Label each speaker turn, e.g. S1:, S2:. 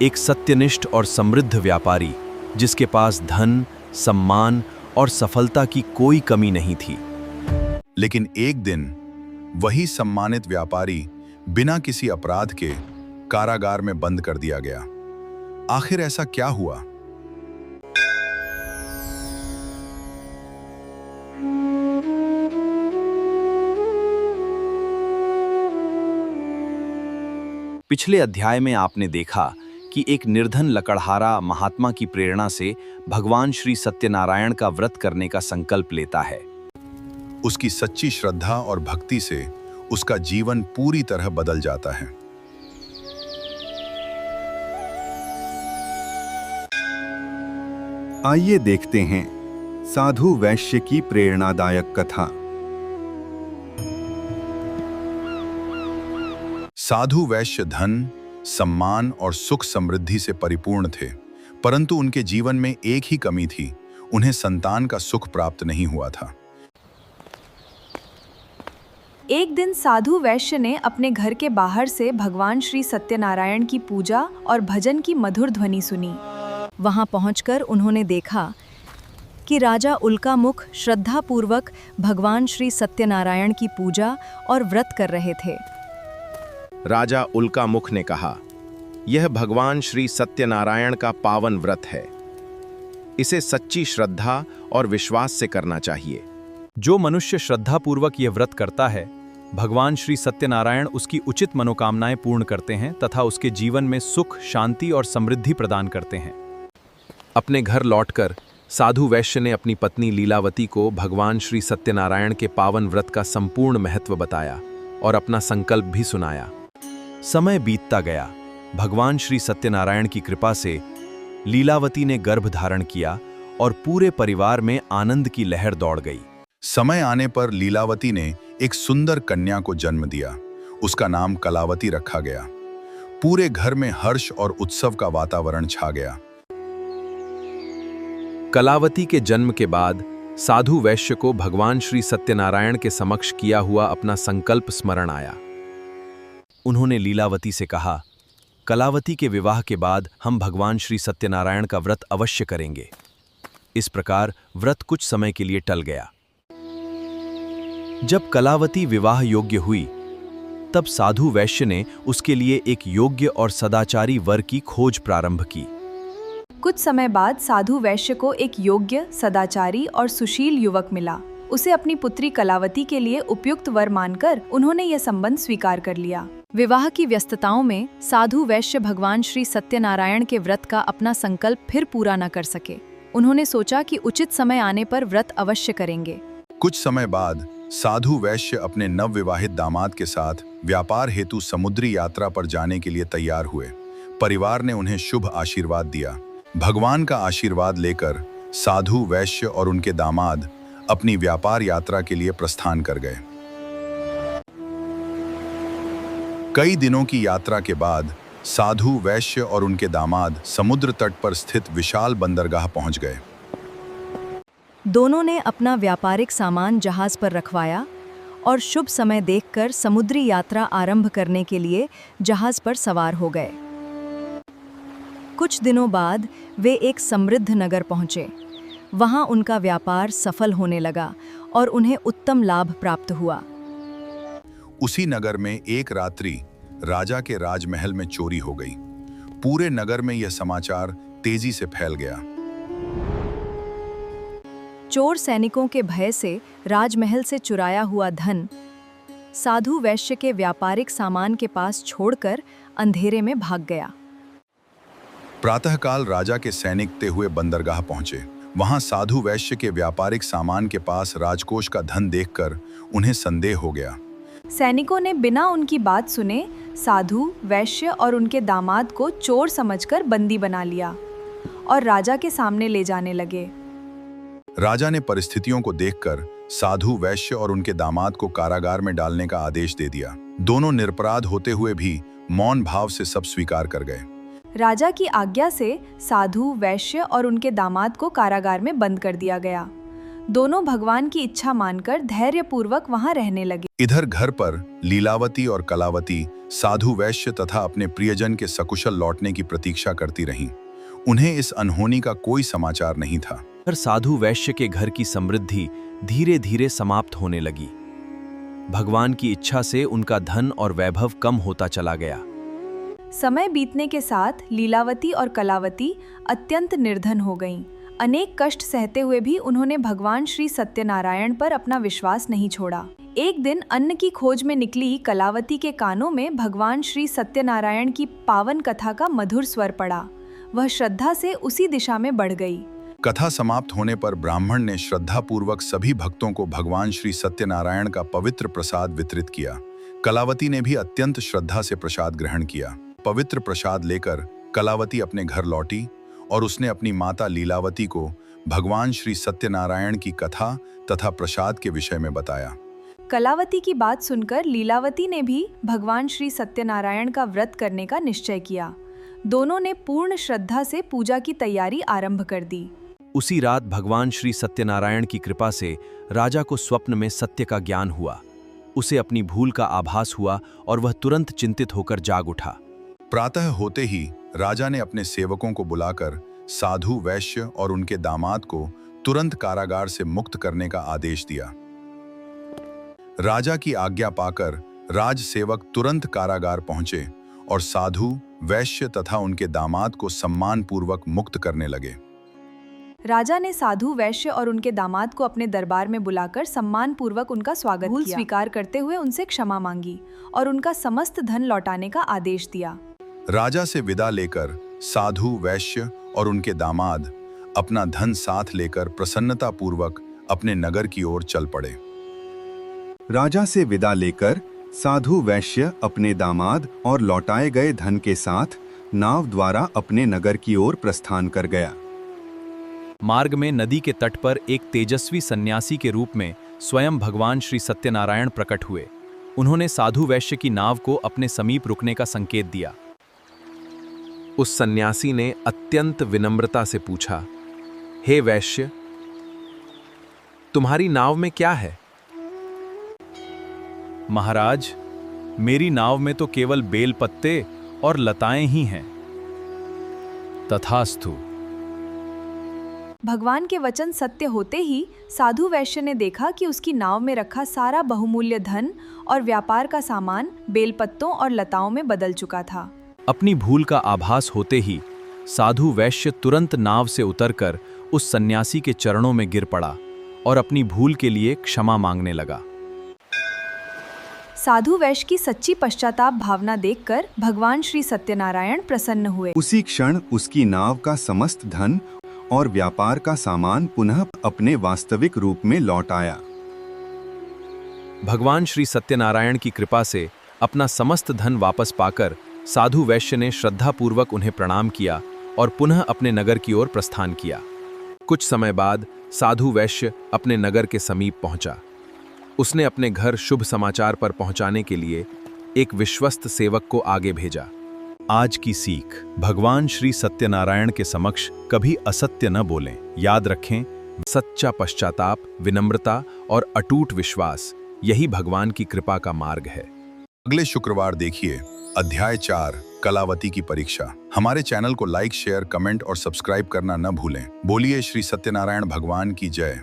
S1: एक सत्यनिष्ठ और समृद्ध व्यापारी जिसके पास धन, सम्मान और सफलता की कोई कमी नहीं थी।
S2: लेकिन एक दिन वही सम्मानित व्यापारी बिना किसी अपराध के कारागार में बंद कर दिया गया। आखिर ऐसा क्या हुआ?
S1: पिछले अध्याय में आपने देखा कि एक निर्धन लकड़हारा महात्मा की प्रेरणा से भगवान श्री सत्यनारायण का व्रत करने का संकल्प लेता है।
S2: उसकी सच्ची श्रद्धा और भक्ति से उसका जीवन पूरी तरह बदल जाता है।
S3: आइए देखते हैं साधु वैश्य की प्रेरणादायक कथा।
S2: साधु वैश्य धन, सम्मान और सुख समृद्धि से परिपूर्ण थे, परंतु उनके जीवन में एक ही कमी थी, उन्हें संतान का सुख प्राप्त नहीं हुआ था।
S4: एक दिन साधु वैश्य ने अपने घर के बाहर से भगवान श्री सत्यनारायण की पूजा और भजन की मधुर ध्वनि सुनी। वहां पहुंचकर उन्होंने देखा कि राजा उल्कामुख श्रद्धापूर्वक भगवान श्री सत्यनारायण की पूजा और व्रत कर रहे थे।
S5: राजा उल्कामुख ने कहा, यह भगवान श्री सत्यनारायण का पावन व्रत है। इसे सच्ची श्रद्धा और विश्वास से करना चाहिए।
S1: जो मनुष्य श्रद्धापूर्वक यह व्रत करता है, भगवान श्री सत्यनारायण उसकी उचित मनोकामनाएं पूर्ण करते हैं तथा उसके जीवन में सुख, शांति और समृद्धि प्रदान करते हैं। अपने घर लौटकर साधु वैश्य ने अपनी पत्नी लीलावती को भगवान श्री सत्यनारायण के पावन व्रत का संपूर्ण महत्व बताया और अपना संकल्प भी सुनाया। समय बीतता गया। भगवान श्री सत्यनारायण की कृपा से लीलावती ने गर्भ धारण किया और पूरे परिवार में आनंद की लहर दौड़ गई।
S2: समय आने पर लीलावती ने एक सुंदर कन्या को जन्म दिया। उसका नाम कलावती रखा गया। पूरे घर में हर्ष और उत्सव का वातावरण छा गया।
S1: कलावती के जन्म के बाद साधु वैश्य को भगवान श्री सत्यनारायण के समक्ष किया हुआ अपना संकल्प स्मरण आया। उन्होंने लीलावती से कहा, कलावती के विवाह के बाद हम भगवान श्री सत्यनारायण का व्रत अवश्य करेंगे। इस प्रकार व्रत कुछ समय के लिए टल गया। जब कलावती विवाह योग्य हुई, तब साधु वैश्य ने उसके लिए एक योग्य और सदाचारी वर की खोज प्रारंभ की।
S4: कुछ समय बाद साधु वैश्य को एक योग्य, सदाचारी और सुशील युवक मिला। उसे अपनी पुत्री कलावती के लिए उपयुक्त वर मानकर उन्होंने यह संबंध स्वीकार कर लिया। विवाह की व्यस्तताओं में साधु वैश्य भगवान श्री सत्यनारायण के व्रत का अपना संकल्प फिर पूरा न कर सके। उन्होंने सोचा कि उचित समय आने पर व्रत अवश्य करेंगे।
S2: कुछ समय बाद साधु वैश्य अपने नवविवाहित दामाद के साथ व्यापार हेतु समुद्री यात्रा पर जाने के लिए तैयार हुए। परिवार ने उन्हें शुभ आशीर्वाद दिया। भगवान का आशीर्वाद लेकर साधु वैश्य और उनके दामाद अपनी व्यापार यात्रा के लिए प्रस्थान कर गए। कई दिनों की यात्रा के बाद साधु वैश्य और उनके दामाद समुद्र तट पर स्थित विशाल बंदरगाह पहुंच गए।
S4: दोनों ने अपना व्यापारिक सामान जहाज पर रखवाया और शुभ समय देखकर समुद्री यात्रा आरंभ करने के लिए जहाज पर सवार हो गए। कुछ दिनों बाद वे एक समृद्ध नगर पहुंचे। वहां उनका व्यापार सफल होने लगा और उन्हें उत्तम लाभ प्राप्त हुआ।
S2: उसी नगर में एक रात्रि राजा के राजमहल में चोरी हो गई। पूरे नगर में यह समाचार तेजी से फैल गया।
S4: चोर सैनिकों के भय से राजमहल से चुराया हुआ धन साधु वैश्य के व्यापारिक सामान के पास छोड़कर अंधेरे में भाग गया।
S2: प्रातःकाल राजा के सैनिक ते हुए बंदरगाह पहुंचे। वहां साधु वैश्य के व्यापारिक सामान के पास राजकोष का धन देखकर उन्हें संदेह हो गया।
S4: सैनिकों ने बिना उनकी बात सुने साधु वैश्य और उनके दामाद को चोर समझकर बंदी बना लिया और राजा के सामने ले जाने लगे।
S2: राजा ने परिस्थितियों को देखकर साधु वैश्य और उनके दामाद को कारागार में डालने का आदेश दे दिया। दोनों निरपराध होते हुए भी मौन भाव से सब स्वीकार कर गए।
S4: राजा की आज्ञा से साधु वैश्य और उनके दामाद को कारागार में बंद कर दिया गया। दोनों भगवान की इच्छा मानकर धैर्यपूर्वक वहां रहने लगे।
S2: इधर घर पर लीलावती और कलावती साधु वैश्य तथा अपने प्रियजन के सकुशल लौटने की प्रतीक्षा करती रहीं। उन्हें इस अनहोनी का कोई समाचार नहीं था।
S1: पर साधु वैश्य के घर की समृद्धि धीरे धीरे समाप्त होने लगी। भगवान की इच्छा से उनका धन और वैभव कम होता चला गया।
S4: समय बीतने के साथ लीलावती और कलावती अत्यंत निर्धन हो गईं। अनेक कष्ट सहते हुए भी उन्होंने भगवान श्री सत्यनारायण पर अपना विश्वास नहीं छोड़ा। एक दिन अन्न की खोज में निकली कलावती के कानों में भगवान श्री सत्यनारायण की पावन कथा का मधुर स्वर पड़ा। वह श्रद्धा से उसी दिशा में बढ़ गई।
S2: कथा समाप्त होने पर ब्राह्मण ने श्रद्धापूर्वक सभी भक्तों को भगवान श्री सत्यनारायण का पवित्र प्रसाद वितरित किया। कलावती ने भी अत्यंत श्रद्धा से प्रसाद ग्रहण किया। पवित्र प्रसाद लेकर कलावती अपने घर लौटी और उसने अपनी माता लीलावती को भगवान श्री सत्यनारायण की कथा तथा प्रसाद के विषय में बताया।
S4: कलावती की बात सुनकर लीलावती ने भी भगवान श्री सत्यनारायण का व्रत करने का निश्चय किया। दोनों ने पूर्ण श्रद्धा से पूजा की तैयारी आरंभ कर दी।
S1: उसी रात भगवान श्री सत्यनारायण की कृपा से राजा को स्वप्न में सत्य का ज्ञान हुआ। उसे अपनी भूल का आभास हुआ और वह तुरंत चिंतित होकर जाग उठा।
S2: प्रातः होते ही राजा ने अपने सेवकों को बुलाकर साधु वैश्य और उनके दामाद को तुरंत कारागार से मुक्त करने का आदेश दिया। राजा की आज्ञा पाकर राज सेवक तुरंत कारागार पहुंचे और साधु वैश्य तथा उनके दामाद को सम्मान पूर्वक मुक्त करने लगे।
S4: राजा ने साधु वैश्य और उनके दामाद को अपने दरबार में बुलाकर सम्मान पूर्वक उनका स्वागत किया। भूल स्वीकार करते हुए उनसे क्षमा मांगी और उनका समस्त धन लौटाने का आदेश दिया।
S2: राजा से विदा लेकर साधु वैश्य और उनके दामाद अपना धन साथ लेकर प्रसन्नता पूर्वक अपने नगर की ओर चल पड़े।
S3: राजा से विदा लेकर साधु वैश्य अपने दामाद और लौटाए गए धन के साथ नाव द्वारा अपने नगर की ओर प्रस्थान कर गया।
S1: मार्ग में नदी के तट पर एक तेजस्वी सन्यासी के रूप में स्वयं भगवान श्री सत्यनारायण प्रकट हुए। उन्होंने साधु वैश्य की नाव को अपने समीप रुकने का संकेत दिया।
S5: उस सन्यासी ने अत्यंत विनम्रता से पूछा, हे वैश्य, तुम्हारी नाव में क्या है?
S1: महाराज, मेरी नाव में तो केवल बेल पत्ते और लताएं ही हैं। तथास्तु।
S4: भगवान के वचन सत्य होते ही साधु वैश्य ने देखा कि उसकी नाव में रखा सारा बहुमूल्य धन और व्यापार का सामान बेलपत्तों और लताओं में बदल चुका था।
S1: अपनी भूल का आभास होते ही साधु वैश्य तुरंत नाव से उतरकर उस सन्यासी के चरणों में गिर पड़ा और अपनी भूल के लिए क्षमा मांगने लगा।
S4: साधु वैश्य की सच्ची पश्चाताप भावना देखकर भगवान श्री सत्यनारायण प्रसन्न हुए।
S3: उसी क्षण उसकी नाव का समस्त धन और व्यापार का सामान पुनः अपने वास्तविक रूप में लौट आया।
S1: भगवान श्री सत्यनारायण की कृपा से अपना समस्त धन वापस पाकर साधु वैश्य ने श्रद्धापूर्वक उन्हें प्रणाम किया और पुनः अपने नगर की ओर प्रस्थान किया। कुछ समय बाद साधु वैश्य अपने नगर के समीप पहुंचा। उसने अपने घर शुभ समाचार पर पहुंचाने के लिए एक विश्वस्त सेवक को आगे भेजा। आज की सीख, भगवान श्री सत्यनारायण के समक्ष कभी असत्य न बोलें। याद रखें, सच्चा पश्चाताप, विनम्रता और अटूट विश्वास, यही भगवान की कृपा का मार्ग है।
S2: अगले शुक्रवार देखिए अध्याय 4 कलावती की परीक्षा। हमारे चैनल को लाइक, शेयर, कमेंट और सब्सक्राइब करना न भूलें। बोलिए श्री सत्यनारायण भगवान की जय।